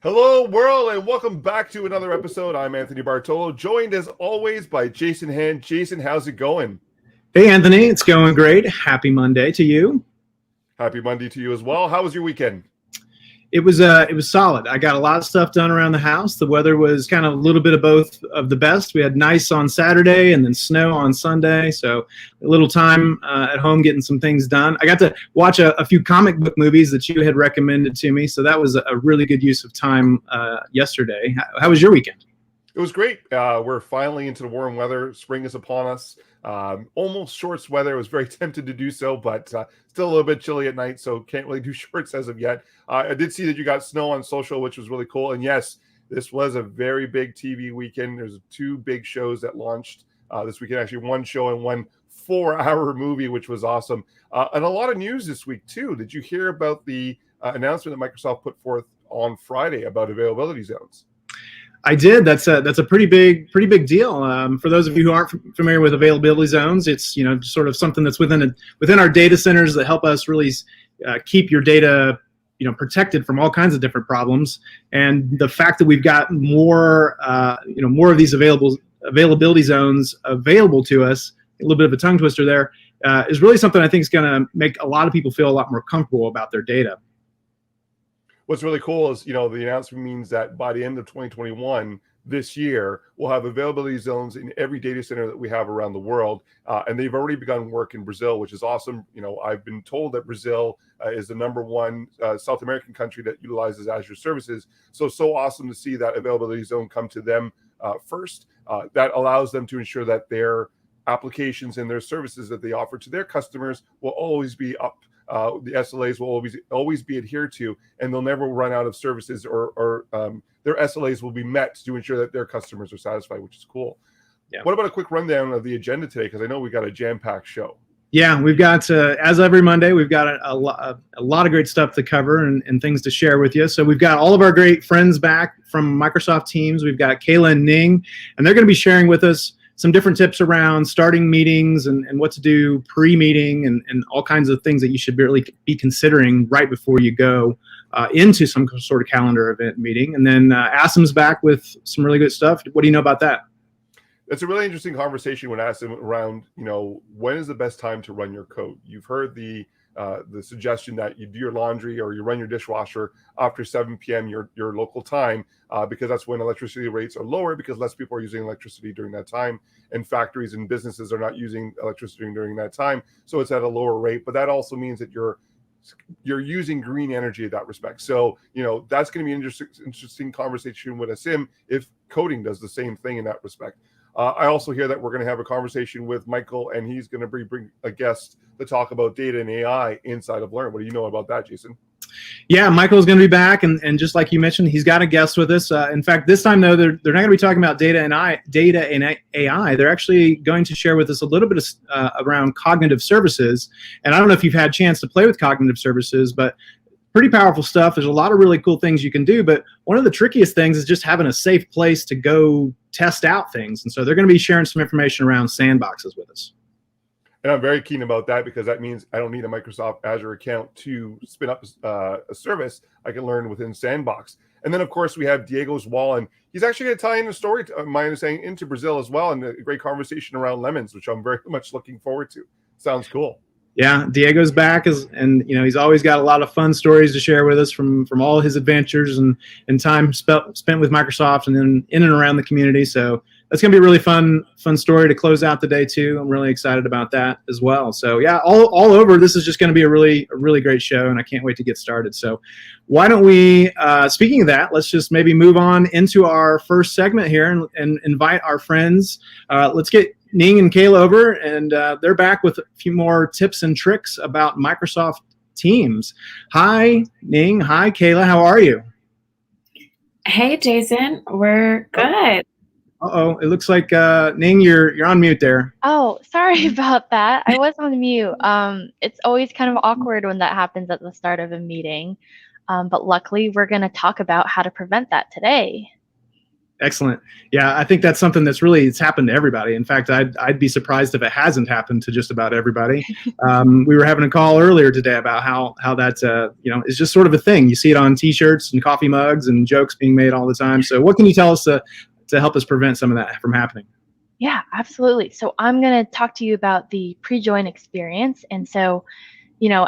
Hello, world, and welcome back to another episode. I'm Anthony Bartolo, joined as always by Jason Hand. Jason, how's it going? Hey, Anthony, it's going great. Happy Monday to you. Happy Monday to you as well. How was your weekend? It was solid. I got a lot of stuff done around the house. The weather was kind of a little bit of both of the best. We had nice on Saturday and then snow on Sunday, so a little time at home getting some things done. I got to watch a few comic book movies that you had recommended to me, so that was a really good use of time yesterday. How was your weekend? It was great. We're finally into the warm weather. Spring is upon us. Almost shorts weather. I was very tempted to do so, but still a little bit chilly at night, so can't really do shorts as of yet. I did see that you got snow on social, which was really cool. And yes, this was a very big TV weekend. There's two big shows that launched this weekend. Actually, one show and one 4-hour movie, which was awesome. And a lot of news this week too. Did you hear about the announcement that Microsoft put forth on Friday about availability zones? I did. That's a pretty big deal. For those of you who aren't familiar with availability zones, it's sort of something that's within our data centers that help us really keep your data protected from all kinds of different problems. And the fact that we've got more of these availability zones available to us, a little bit of a tongue twister there, is really something I think is going to make a lot of people feel a lot more comfortable about their data. What's really cool is, the announcement means that by the end of 2021, this year, we'll have availability zones in every data center that we have around the world. And they've already begun work in Brazil, which is awesome. I've been told that Brazil is the number one South American country that utilizes Azure services. So awesome to see that availability zone come to them first. That allows them to ensure that their applications and their services that they offer to their customers will always be up. The SLAs will always be adhered to, and they'll never run out of services, or their SLAs will be met to ensure that their customers are satisfied, which is cool. Yeah. What about a quick rundown of the agenda today? Because I know we got a jam-packed show. Yeah, we've got, as every Monday, we've got a lot of great stuff to cover and things to share with you. So we've got all of our great friends back from Microsoft Teams. We've got Kayla and Ning, and they're going to be sharing with us some different tips around starting meetings and what to do pre-meeting and all kinds of things that you should really be considering right before you go into some sort of calendar event meeting. And then Asim's back with some really good stuff. What do you know about that? It's a really interesting conversation when Asim around, when is the best time to run your code? You've heard the suggestion that you do your laundry or you run your dishwasher after 7 p.m. your local time, because that's when electricity rates are lower, because less people are using electricity during that time, and factories and businesses are not using electricity during that time, so it's at a lower rate. But that also means that you're using green energy in that respect. So that's going to be an interesting conversation with Asim if coding does the same thing in that respect. I also hear that we're going to have a conversation with Michael, and he's going to bring a guest to talk about data and AI inside of Learn. What do you know about that, Jason? Yeah, Michael's going to be back, and just like you mentioned, he's got a guest with us. In fact, this time, though, they're not going to be talking about data and AI. They're actually going to share with us a little bit around cognitive services. And I don't know if you've had a chance to play with cognitive services, but pretty powerful stuff. There's a lot of really cool things you can do, but one of the trickiest things is just having a safe place to go test out things. And so they're going to be sharing some information around sandboxes with us. And I'm very keen about that, because that means I don't need a Microsoft Azure account to spin up a service. I can learn within Sandbox. And then, of course, we have Diego's Wall, and he's actually going to tie in a story, my understanding, into Brazil as well, and a great conversation around lemons, which I'm very much looking forward to. Sounds cool. Yeah, Diego's back, and he's always got a lot of fun stories to share with us from all his adventures and time spent with Microsoft and then in and around the community. So that's going to be a really fun story to close out the day too. I'm really excited about that as well. So yeah, all over, this is just going to be a really great show, and I can't wait to get started. So why don't we, speaking of that, let's just maybe move on into our first segment here and invite our friends. Let's get Ning and Kayla over, and they're back with a few more tips and tricks about Microsoft Teams. Hi, Ning. Hi, Kayla. How are you? Hey, Jason. We're good. Uh-oh. It looks like, Ning, you're on mute there. Oh, sorry about that. I was on mute. It's always kind of awkward when that happens at the start of a meeting. But luckily, we're going to talk about how to prevent that today. Excellent. Yeah, I think that's something that's really, it's happened to everybody. In fact, I'd be surprised if it hasn't happened to just about everybody. We were having a call earlier today about how that is just sort of a thing. You see it on T-shirts and coffee mugs and jokes being made all the time. So what can you tell us to help us prevent some of that from happening? Yeah, absolutely. So I'm going to talk to you about the pre-join experience. And so,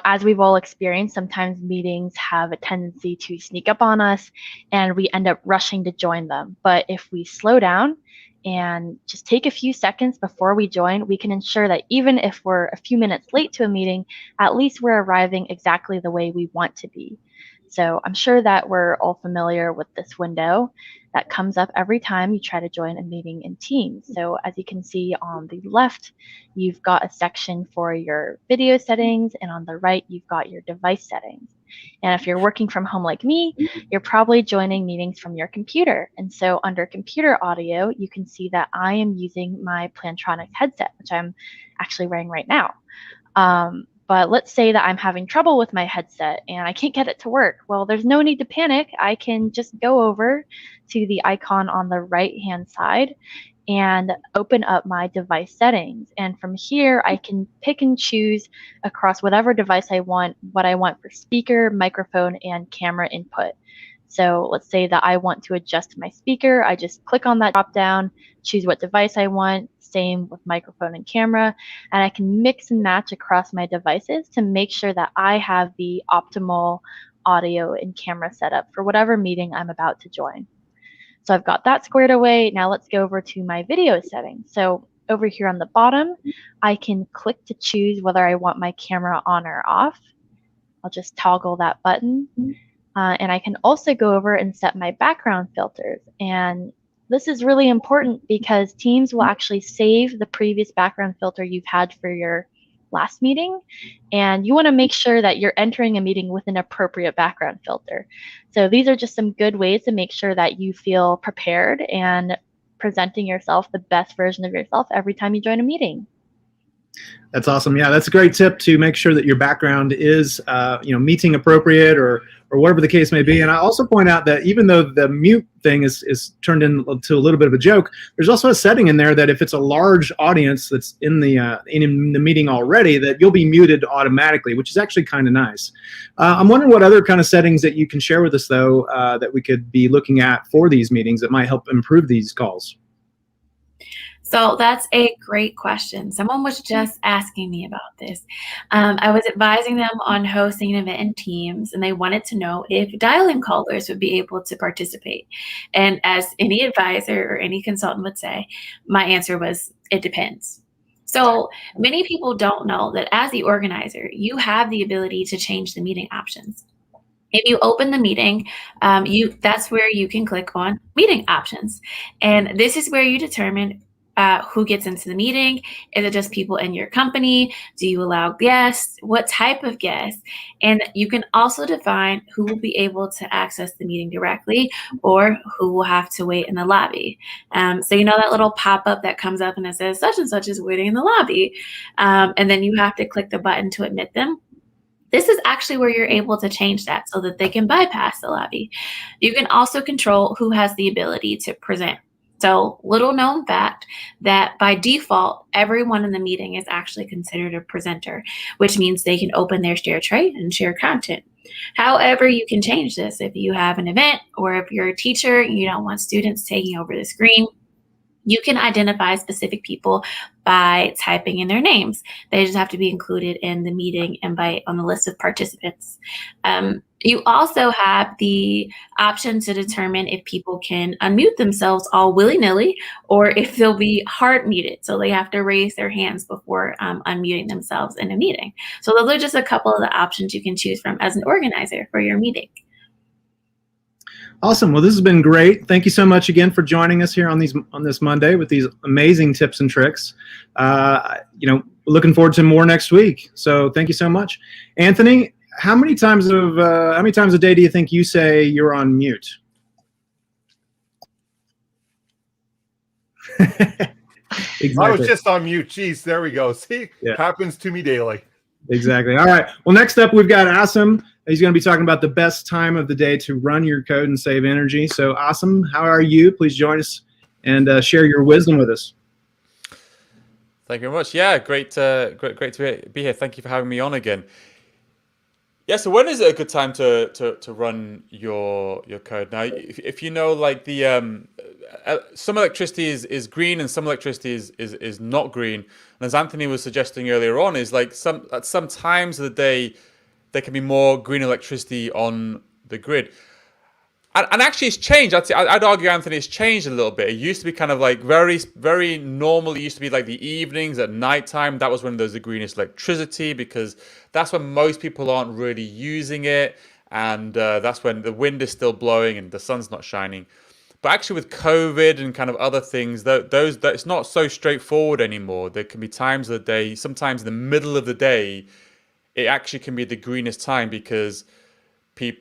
as we've all experienced, sometimes meetings have a tendency to sneak up on us and we end up rushing to join them. But if we slow down and just take a few seconds before we join, we can ensure that even if we're a few minutes late to a meeting, at least we're arriving exactly the way we want to be. So I'm sure that we're all familiar with this window that comes up every time you try to join a meeting in Teams. So as you can see on the left, you've got a section for your video settings, and on the right, you've got your device settings. And if you're working from home like me, you're probably joining meetings from your computer. And so under computer audio, you can see that I am using my Plantronics headset, which I'm actually wearing right now. But let's say that I'm having trouble with my headset and I can't get it to work. Well, there's no need to panic. I can just go over to the icon on the right-hand side and open up my device settings. And from here, I can pick and choose across whatever device I want, what I want for speaker, microphone, and camera input. So let's say that I want to adjust my speaker. I just click on that drop down, choose what device I want, same with microphone and camera, and I can mix and match across my devices to make sure that I have the optimal audio and camera setup for whatever meeting I'm about to join. So I've got that squared away. Now let's go over to my video settings. So over here on the bottom, I can click to choose whether I want my camera on or off. I'll just toggle that button. And I can also go over and set my background filters. And this is really important because Teams will actually save the previous background filter you've had for your last meeting. And you want to make sure that you're entering a meeting with an appropriate background filter. So these are just some good ways to make sure that you feel prepared and presenting yourself the best version of yourself every time you join a meeting. That's awesome. Yeah, that's a great tip to make sure that your background is, meeting appropriate or whatever the case may be. And I also point out that even though the mute thing is turned into a little bit of a joke, there's also a setting in there that if it's a large audience that's in the meeting already, that you'll be muted automatically, which is actually kind of nice. I'm wondering what other kind of settings that you can share with us, though, that we could be looking at for these meetings that might help improve these calls. So that's a great question. Someone was just asking me about this. I was advising them on hosting an event in Teams, and they wanted to know if dial-in callers would be able to participate. And as any advisor or any consultant would say, my answer was, it depends. So many people don't know that as the organizer, you have the ability to change the meeting options. If you open the meeting, that's where you can click on meeting options. And this is where you determine who gets into the meeting. Is it just people in your company? Do you allow guests? What type of guests? And you can also define who will be able to access the meeting directly or who will have to wait in the lobby. So you know that little pop-up that comes up and it says such and such is waiting in the lobby. And then you have to click the button to admit them. This is actually where you're able to change that so that they can bypass the lobby. You can also control who has the ability to present. So little known fact that by default, everyone in the meeting is actually considered a presenter, which means they can open their share tray and share content. However, you can change this if you have an event or if you're a teacher, you don't want students taking over the screen. You can identify specific people by typing in their names. They just have to be included in the meeting and on the list of participants. You also have the option to determine if people can unmute themselves all willy-nilly or if they'll be hard muted. So they have to raise their hands before unmuting themselves in a meeting. So those are just a couple of the options you can choose from as an organizer for your meeting. Awesome. Well, this has been great. Thank you so much again for joining us here on this Monday with these amazing tips and tricks. Looking forward to more next week. So thank you so much, Anthony. How many times a day do you think you say you're on mute? Exactly. I was just on mute. Jeez, there we go. See, yeah. Happens to me daily. Exactly. All right. Well, next up, we've got Asim. He's going to be talking about the best time of the day to run your code and save energy. So, Asim, how are you? Please join us and share your wisdom with us. Thank you very much. Yeah, great to be here. Thank you for having me on again. Yeah, so when is it a good time to run your code? Now, if you know, like some electricity is green and some electricity is not green. And as Anthony was suggesting earlier on, is like at some times of the day there can be more green electricity on the grid. And actually, it's changed. I'd argue, Anthony, it's changed a little bit. It used to be kind of like very, very normal. It used to be like the evenings at nighttime. That was when there's the greenest electricity because that's when most people aren't really using it. And that's when the wind is still blowing and the sun's not shining. But actually, with COVID and kind of other things, it's not so straightforward anymore. There can be times of the day, sometimes in the middle of the day, it actually can be the greenest time because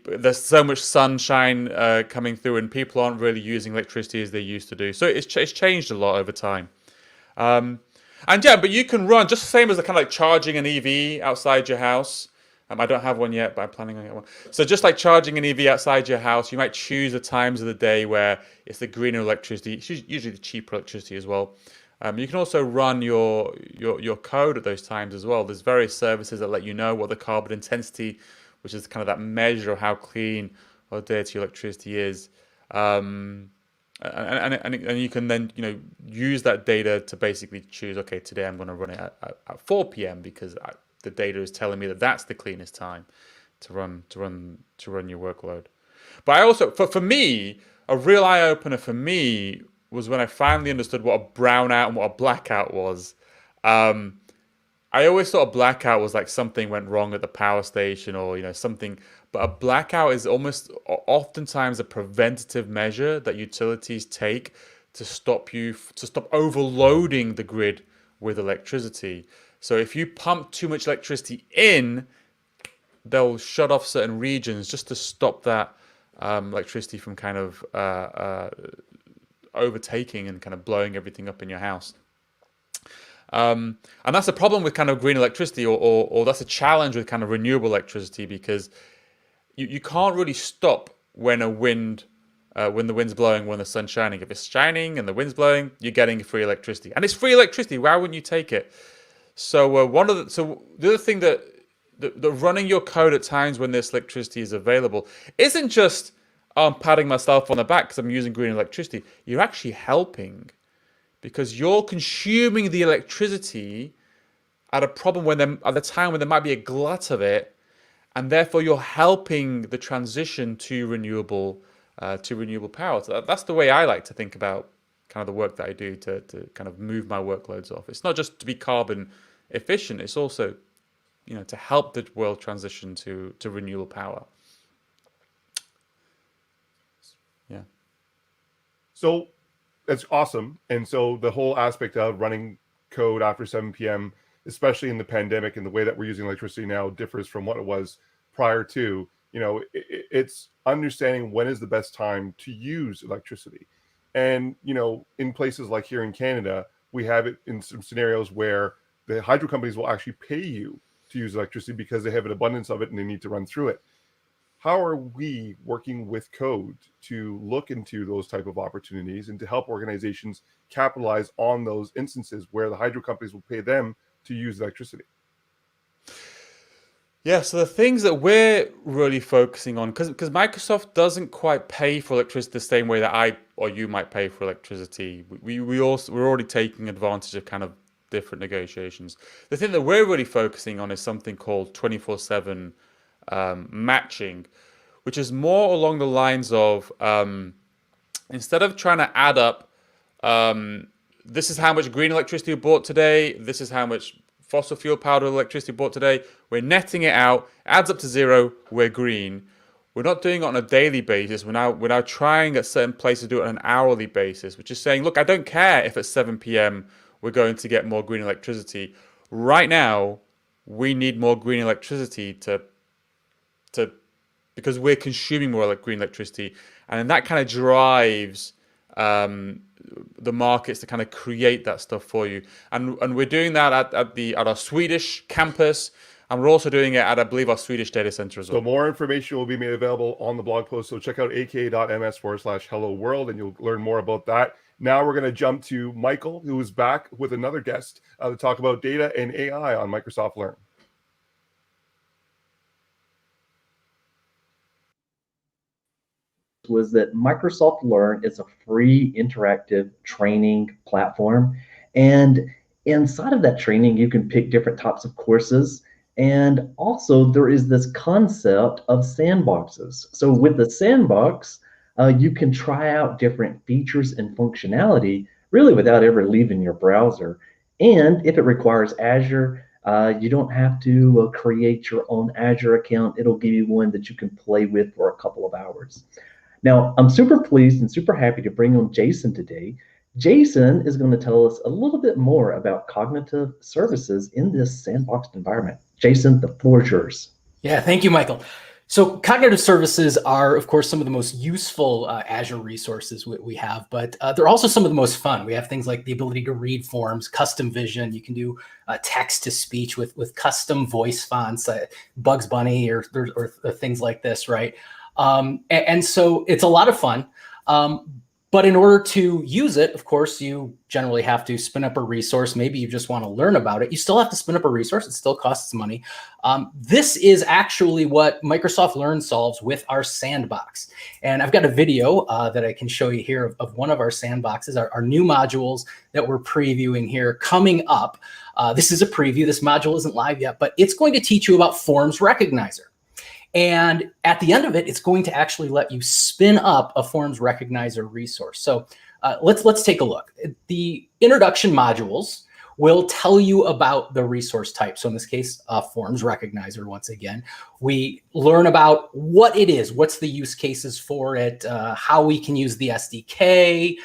there's so much sunshine coming through and people aren't really using electricity as they used to do. So it's changed a lot over time. And yeah, but you can run just the same as the kind of like charging an EV outside your house. I don't have one yet, but I'm planning on getting one. So just like charging an EV outside your house, you might choose the times of the day where it's the greener electricity. It's usually the cheaper electricity as well. You can also run your code at those times as well. There's various services that let you know what the carbon intensity, which is kind of that measure of how clean or dirty your electricity is. And you can then use that data to basically choose, okay, today I'm going to run it at 4 p.m. because the data is telling me that that's the cleanest time to run your workload. But I also, for me, a real eye opener for me was when I finally understood what a brownout and what a blackout was. I always thought a blackout was like something went wrong at the power station or something, but a blackout is oftentimes a preventative measure that utilities take to stop overloading the grid with electricity. So if you pump too much electricity in, they'll shut off certain regions just to stop that electricity from kind of overtaking and kind of blowing everything up in your house. And that's a problem with kind of green electricity, or that's a challenge with kind of renewable electricity, because you can't really stop when the wind's blowing, when the sun's shining. If it's shining and the wind's blowing, you're getting free electricity, and it's free electricity. Why wouldn't you take it? So the other thing that running your code at times when this electricity is available isn't just I'm patting myself on the back because I'm using green electricity. You're actually helping, because you're consuming the electricity at a time when there might be a glut of it, and therefore you're helping the transition to renewable power. So that's the way I like to think about kind of the work that I do to kind of move my workloads off. It's not just to be carbon efficient; it's also, to help the world transition to renewable power. Yeah. So that's awesome. And so the whole aspect of running code after 7 p.m., especially in the pandemic and the way that we're using electricity now, differs from what it was prior to. It's understanding when is the best time to use electricity. And, in places like here in Canada, we have it in some scenarios where the hydro companies will actually pay you to use electricity because they have an abundance of it and they need to run through it. How are we working with code to look into those type of opportunities and to help organizations capitalize on those instances where the hydro companies will pay them to use electricity? Yeah, so the things that we're really focusing on, because Microsoft doesn't quite pay for electricity the same way that I or you might pay for electricity. We're already taking advantage of kind of different negotiations. The thing that we're really focusing on is something called 24/7 matching, which is more along the lines of instead of trying to add up, this is how much green electricity we bought today, this is how much fossil fuel powered electricity bought today, we're netting it out, adds up to zero, we're green. We're not doing it on a daily basis. We're now trying at certain places to do it on an hourly basis, which is saying, look, I don't care if at 7 p.m. we're going to get more green electricity. Right now, we need more green electricity because we're consuming more green electricity, and that kind of drives the markets to kind of create that stuff for you. And we're doing that at our Swedish campus. And we're also doing it at, I believe, our Swedish data center as So well. more information will be made available on the blog post. So check out aka.ms/hello world and you'll learn more about that. Now we're going to jump to Michael, who is back with another guest to talk about data and AI on Microsoft Learn. Was that Microsoft Learn is a free interactive training platform. And inside of that training, you can pick different types of courses. And also there is this concept of sandboxes. So with the sandbox, you can try out different features and functionality really without ever leaving your browser. And if it requires Azure, you don't have to create your own Azure account. It'll give you one that you can play with for a couple of hours. Now, I'm super pleased and super happy to bring on Jason today. Jason is going to tell us a little bit more about cognitive services in this sandboxed environment. Jason, the floor is yours. Yeah, thank you, Michael. So cognitive services are, of course, some of the most useful Azure resources we have, but they're also some of the most fun. We have things like the ability to read forms, custom vision. You can do text to speech with custom voice fonts, Bugs Bunny or things like this, right? And so it's a lot of fun. But in order to use it, of course, you generally have to spin up a resource. Maybe you just want to learn about it. You still have to spin up a resource. It still costs money. This is actually what Microsoft Learn solves with our sandbox. And I've got a video that I can show you here of one of our sandboxes, our new modules that we're previewing here coming up. This is a preview. This module isn't live yet, but it's going to teach you about Forms Recognizer. And at the end of it, it's going to actually let you spin up a Forms Recognizer resource. So let's take a look. The introduction modules will tell you about the resource type. So in this case, Forms Recognizer, once again. We learn about what it is, what's the use cases for it, how we can use the SDK,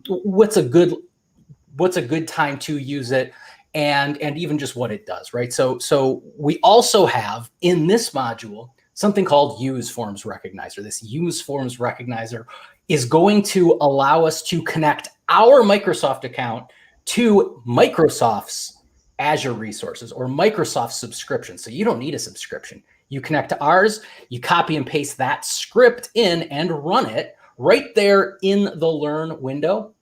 what's a good time to use it, and even just what it does, right? So we also have in this module something called Use Forms Recognizer. This Use Forms Recognizer is going to allow us to connect our Microsoft account to Microsoft's Azure resources or Microsoft subscription. So you don't need a subscription. You connect to ours, you copy and paste that script in and run it right there in the Learn window.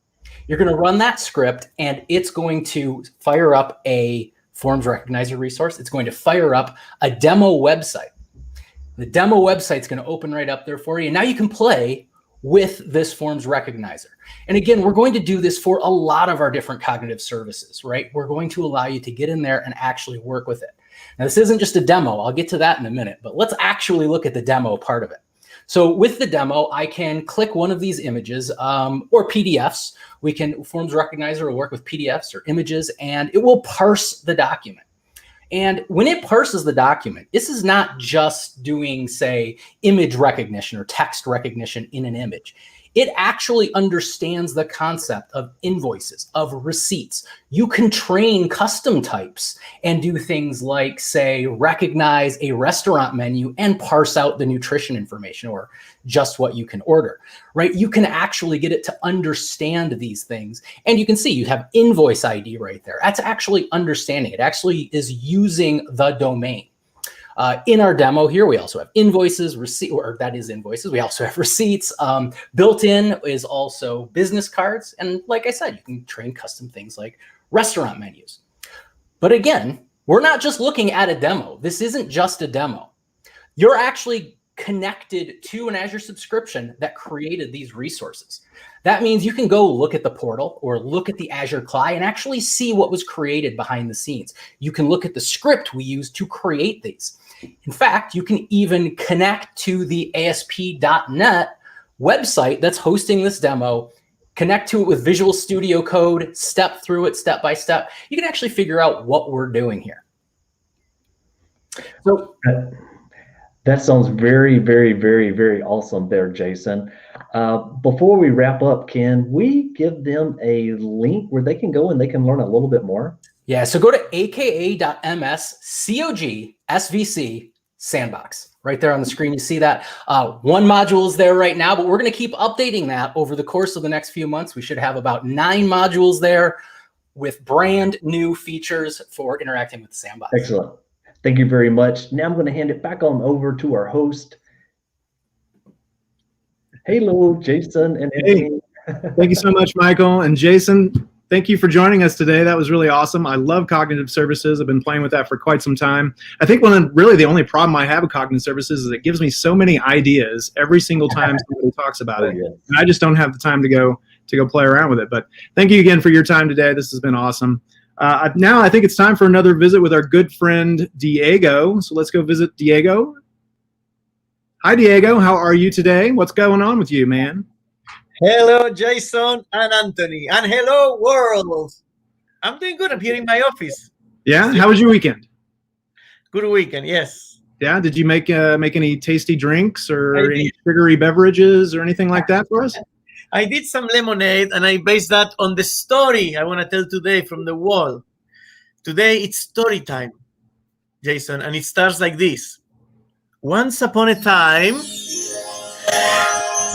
You're going to run that script and it's going to fire up a Forms Recognizer resource. It's going to fire up a demo website. The demo website is going to open right up there for you. And now you can play with this Forms Recognizer. And again, we're going to do this for a lot of our different cognitive services, right? We're going to allow you to get in there and actually work with it. Now, this isn't just a demo. I'll get to that in a minute, but let's actually look at the demo part of it. So with the demo, I can click one of these images or PDFs. Forms Recognizer will work with PDFs or images, and it will parse the document. And when it parses the document, this is not just doing, say, image recognition or text recognition in an image. It actually understands the concept of invoices, of receipts. You can train custom types and do things like, say, recognize a restaurant menu and parse out the nutrition information or just what you can order, right? You can actually get it to understand these things. And you can see you have invoice ID right there. That's actually understanding. It actually is using the domain. In our demo here, we also have invoices, invoices. We also have receipts. Built in is also business cards. And like I said, you can train custom things like restaurant menus. But again, we're not just looking at a demo. This isn't just a demo. You're actually connected to an Azure subscription that created these resources. That means you can go look at the portal or look at the Azure CLI and actually see what was created behind the scenes. You can look at the script we used to create these. In fact, you can even connect to the ASP.NET website that's hosting this demo, connect to it with Visual Studio Code, step through it step by step. You can actually figure out what we're doing here. So that sounds very, very, very, very awesome there, Jason. Before we wrap up, can we give them a link where they can go and they can learn a little bit more? Yeah, so go to aka.ms/cog/SVC sandbox. Right there on the screen, you see that. One module is there right now, but we're going to keep updating that over the course of the next few months. We should have about 9 modules there with brand new features for interacting with the sandbox. Excellent. Thank you very much. Now I'm going to hand it back on over to our host. Hello, Jason and Anthony. Thank you so much, Michael. And Jason, thank you for joining us today. That was really awesome. I love cognitive services. I've been playing with that for quite some time. I think really the only problem I have with cognitive services is it gives me so many ideas every single time somebody talks about it. Yes. And I just don't have the time to go play around with it. But thank you again for your time today. This has been awesome. Now I think it's time for another visit with our good friend Diego. So let's go visit Diego. Hi, Diego. How are you today? What's going on with you, man? Hello, Jason and Anthony, and hello, world. I'm doing good. I'm here in my office. Yeah. How was your weekend? Good weekend, yes. Yeah. Did you make any tasty drinks or any sugary beverages or anything like that for us? I did some lemonade, and I based that on the story I want to tell today from the wall. Today, it's story time, Jason, and it starts like this. Once upon a time,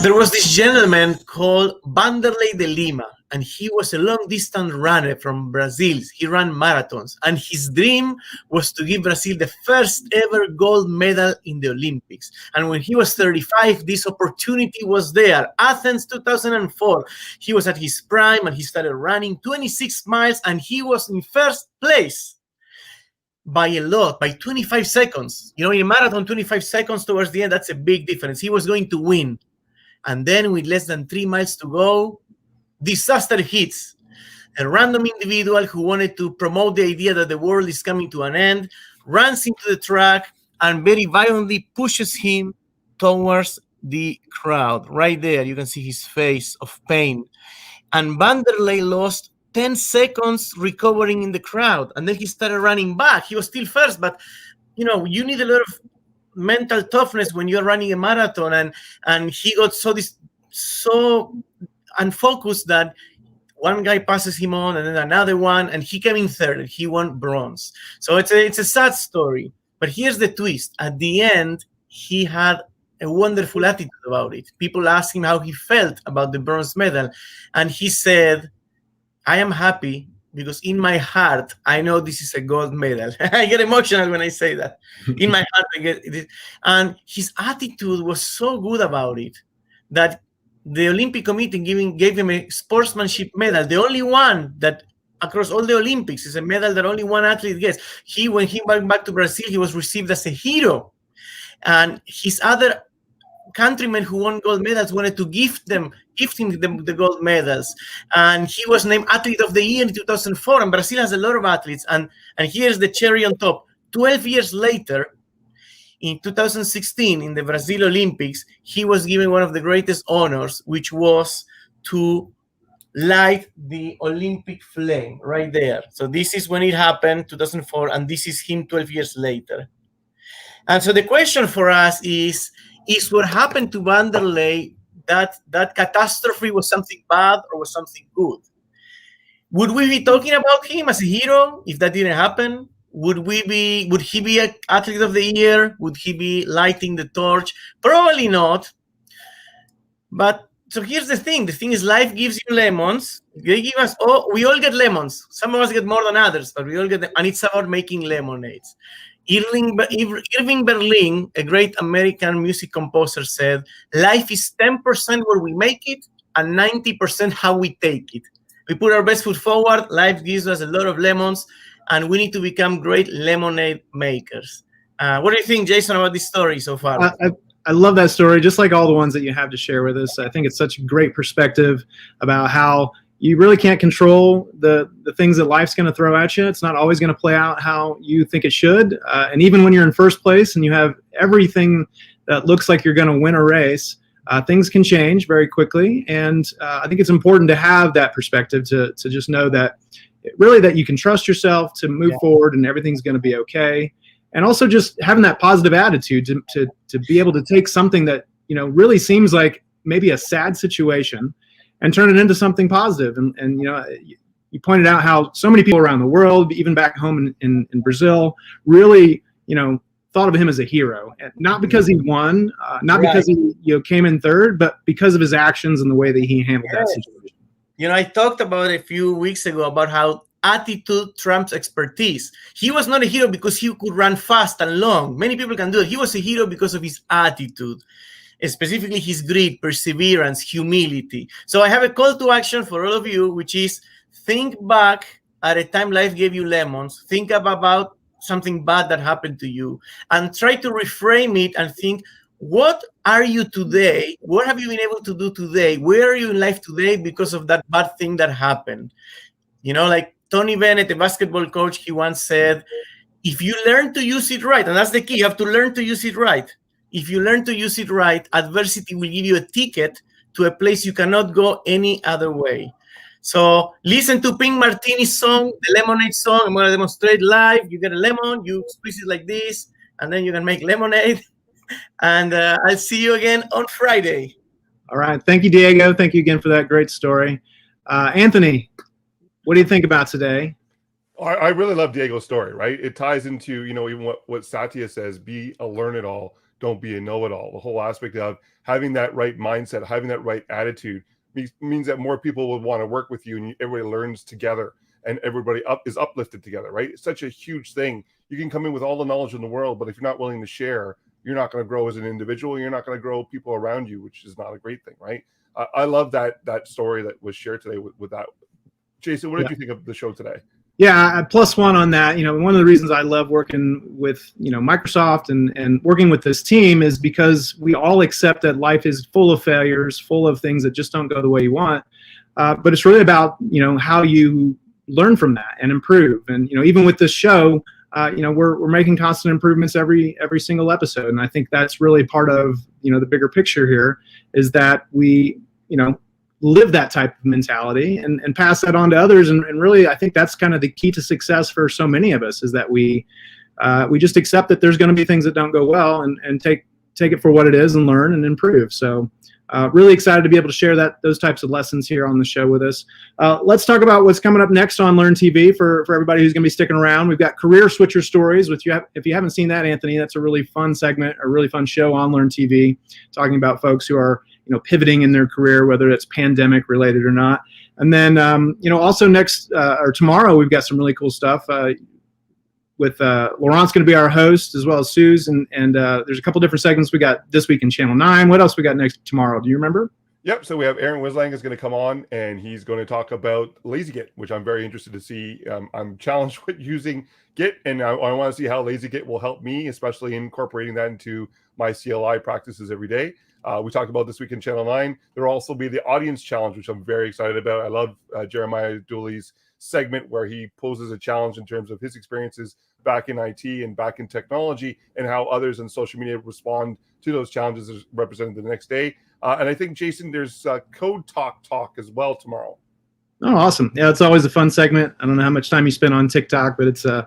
there was this gentleman called Vanderlei de Lima, and he was a long-distance runner from Brazil. He ran marathons, and his dream was to give Brazil the first ever gold medal in the Olympics. And when he was 35, this opportunity was there. Athens 2004. He was at his prime, and he started running 26 miles, and he was in first place by a lot, by 25 seconds. You know, in a marathon, 25 seconds towards the end, that's a big difference. He was going to win. And then with less than 3 miles to go, disaster hits. A random individual who wanted to promote the idea that the world is coming to an end runs into the track and very violently pushes him towards the crowd. Right there, you can see his face of pain. And Vanderlei lost 10 seconds recovering in the crowd. And then he started running back. He was still first, but you know, you need a lot of mental toughness when you're running a marathon, and he got so unfocused that one guy passes him on and then another one, and he came in third and he won bronze. So it's a sad story, but here's the twist. At the end, he had a wonderful attitude about it. People asked him how he felt about the bronze medal, and he said, I am happy because in my heart, I know this is a gold medal. I get emotional when I say that. In my heart, I get it. And his attitude was so good about it that the Olympic Committee gave him a sportsmanship medal, the only one that across all the Olympics is a medal that only one athlete gets. When he went back to Brazil, he was received as a hero. And his other countrymen who won gold medals wanted to gift him the gold medals, and he was named Athlete of the Year in 2004. And Brazil has a lot of athletes, and here's the cherry on top. 12 years later, in 2016, in the Brazil Olympics, he was given one of the greatest honors, which was to light the Olympic flame right there. So this is when it happened, 2004, and this is him 12 years later. And so the question for us is what happened to Vanderlei, that catastrophe was something bad or was something good? Would we be talking about him as a hero if that didn't happen? Would he be an Athlete of the Year? Would he be lighting the torch? Probably not. But so here's the thing. The thing is, life gives you lemons. They give us, we all get lemons. Some of us get more than others, but we all get them. And it's about making lemonades. Irving Berlin, a great American music composer, said, life is 10% where we make it and 90% how we take it. We put our best foot forward, life gives us a lot of lemons, and we need to become great lemonade makers. What do you think, Jason, about this story so far? I love that story, just like all the ones that you have to share with us. I think it's such a great perspective about how you really can't control the things that life's going to throw at you. It's not always going to play out how you think it should. And even when you're in first place and you have everything that looks like you're going to win a race, things can change very quickly. And I think it's important to have that perspective to just know that really that you can trust yourself to move forward and everything's going to be okay. And also just having that positive attitude to be able to take something that, you know, really seems like maybe a sad situation and turn it into something positive. And you know, you pointed out how so many people around the world, even back home in Brazil, really, you know, thought of him as a hero, not because he won, not because he came in third, but because of his actions and the way that he handled that situation. You know, I talked about it a few weeks ago about how attitude trumps expertise. He was not a hero because he could run fast and long. Many people can do it. He was a hero because of his attitude, specifically his grit, perseverance, humility. So I have a call to action for all of you, which is think back at a time life gave you lemons. Think about something bad that happened to you and try to reframe it and think, what are you today? What have you been able to do today? Where are you in life today because of that bad thing that happened? You know, like Tony Bennett, a basketball coach, he once said, if you learn to use it right, and that's the key, you have to learn to use it right. If you learn to use it right, adversity will give you a ticket to a place you cannot go any other way. So listen to Pink Martini's song, the Lemonade song. I'm going to demonstrate live. You get a lemon, you squeeze it like this, and then you can make lemonade. And I'll see you again on Friday. All right. Thank you, Diego. Thank you again for that great story. Anthony, what do you think about today? I really love Diego's story, right? It ties into, you know, even what Satya says, be a learn-it-all, don't be a know-it-all. The whole aspect of having that right mindset, having that right attitude means that more people will want to work with you, and everybody learns together and everybody is uplifted together, right? It's such a huge thing. You can come in with all the knowledge in the world, but if you're not willing to share, you're not going to grow as an individual. You're not going to grow people around you, which is not a great thing, right? I love that story that was shared today with that. Jason, what did you think of the show today? Yeah, +1 on that. You know, one of the reasons I love working with, you know, Microsoft and working with this team is because we all accept that life is full of failures, full of things that just don't go the way you want. But it's really about, you know, how you learn from that and improve. And, you know, even with this show, you know, we're making constant improvements every single episode. And I think that's really part of, you know, the bigger picture here is that we, you know, live that type of mentality and pass that on to others. And really, I think that's kind of the key to success for so many of us is that we just accept that there's going to be things that don't go well and take it for what it is and learn and improve. So really excited to be able to share those types of lessons here on the show with us. Let's talk about what's coming up next on Learn TV for everybody who's going to be sticking around. We've got Career Switcher Stories, which if you haven't seen that, Anthony, that's a really fun segment, a really fun show on Learn TV, talking about folks who are, you know, pivoting in their career, whether it's pandemic related or not. And then, you know, also next or tomorrow, we've got some really cool stuff with Laurent's going to be our host as well as Suze. And there's a couple different segments we got this week in Channel 9. What else we got next tomorrow? Do you remember? Yep. So we have Aaron Wislang is going to come on and he's going to talk about LazyGit, which I'm very interested to see. I'm challenged with using Git, and I want to see how LazyGit will help me, especially incorporating that into my CLI practices every day. We talked about this week in Channel 9. There will also be the audience challenge, which I'm very excited about. I love Jeremiah Dooley's segment where he poses a challenge in terms of his experiences back in IT and back in technology and how others in social media respond to those challenges as represented the next day. And I think, Jason, there's Code Talk as well tomorrow. Oh, awesome. Yeah, it's always a fun segment. I don't know how much time you spend on TikTok, but it's been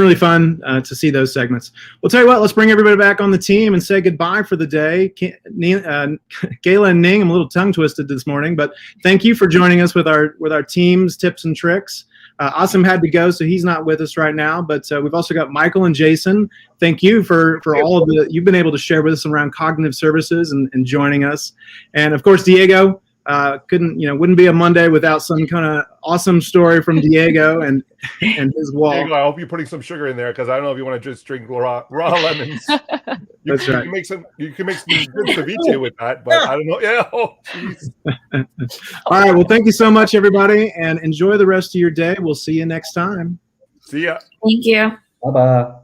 really fun to see those segments. We'll tell you what, let's bring everybody back on the team and say goodbye for the day. Kayla and Ning, I'm a little tongue twisted this morning, but thank you for joining us with our team's tips and tricks. Asim had to go, so he's not with us right now, but we've also got Michael and Jason. Thank you for all of you've been able to share with us around cognitive services and joining us. And of course, Diego, wouldn't be a Monday without some kind of awesome story from Diego and his wall. Diego, I hope you're putting some sugar in there because I don't know if you want to just drink raw lemons. That's right. You can make some good ceviche with that, but I don't know. Yeah. Oh, jeez. All right. Well, thank you so much, everybody, and enjoy the rest of your day. We'll see you next time. See ya. Thank you. Bye-bye.